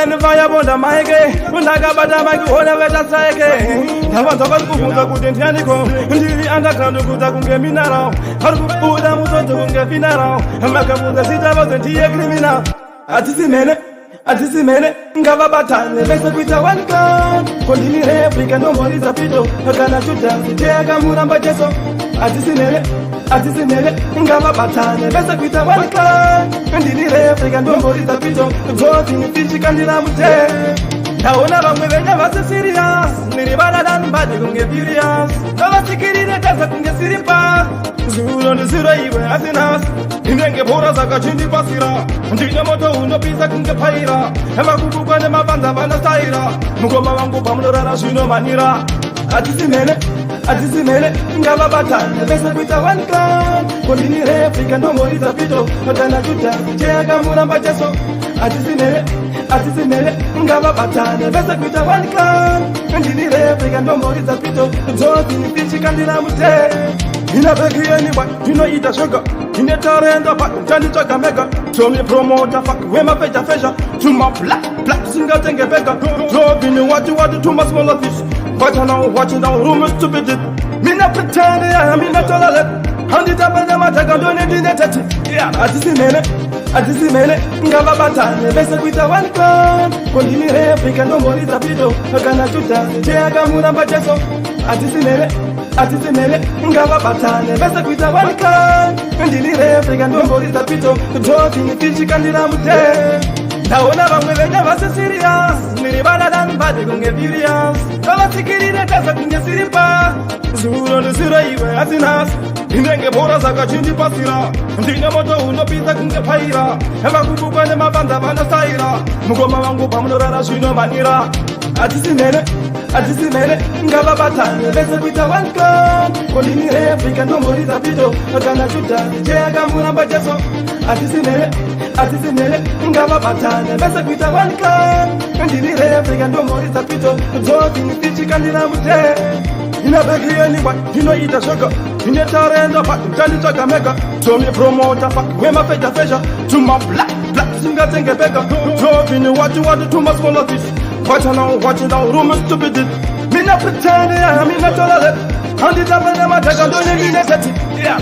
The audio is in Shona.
the fire bunda maike, Undagabata Mike, whatever that's like. I want to go to good in Tianico, and the underground to get me now. How to put them to get me now, and make up with the city of the Tia criminal. At this minute, Gavabata, the best with a one gun. Continue Africa, nobody's a pito, a gana to dance, the Tiagamura Bajeso. At this minute, Gavabata, the best with a one gun. Continue Africa, nobody's a pito, the voting fish can be now, never serious. Niribana than bad, you can get furious. Never security that doesn't get serious. Zulu on the zero, you were as in us. In the Boras, I got Chindi Pasira. And Tinamoto, no pizza can get Paira. And Makuka and Mabanda Banastaira. Mukomango Pamora, Shino Manira. At this minute, Gavabata, the best with a one gun. Continue Africa, no more is a pito. But then I could tell, Jagamura Bajeso. At this minute, Gavabata, the best with a one gun. Continue Africa, no more is a pito. Don't think she can deny. In a bakery anyway, you know eat a sugar. In a tower and a pack, tell it like a mega. Show me promote a fuck, where my page a fashion. To my black single thing a beggar. Drop in what you want to my smaller fish. But I know watching down rumors to be it. Me not pretend I am in a toilet. Hand it up and I'm a tag on it in a tattoo. Yeah, at this minute, Gavabata, the best with a one gun. Continue Africa, no more is a video. I cannot do that. Jagamura Bajeso. At this minute, Gavabata, the best with a one gun. Continue Africa, no more is a video. The talking fish can be now, never serious. Niribana than bad, you can get furious. Never security that doesn't get serious. Zulu on the zero, you were as in us. In the Boras, I got Chindi Pasira. And Tinamoto, no pizza can get Paira. And Makuka and Mabanda Banastaira. Mukomango Pamora, Shino Manira. At this minute, Gavabata, the best with a one gun. Continue Africa, no more is a pito. A gana to dance, Jagamura Bajeso. At this minute, Gavabata, the best with a one gun. Continue Africa, no more is a pito. Don't think fish can deny. In a bakery anyway, you know eat a sugar. In a tower and a pack, tell it like a mega. Show me promote a fuck, where my page a fashion. To my black single thing a beggar. Drop in what you want to my smaller fish. But I know watching down rumors to be it. Me not pretend I am in a toilet. Hand it up and I'm a tag on it in a tattoo. Yeah.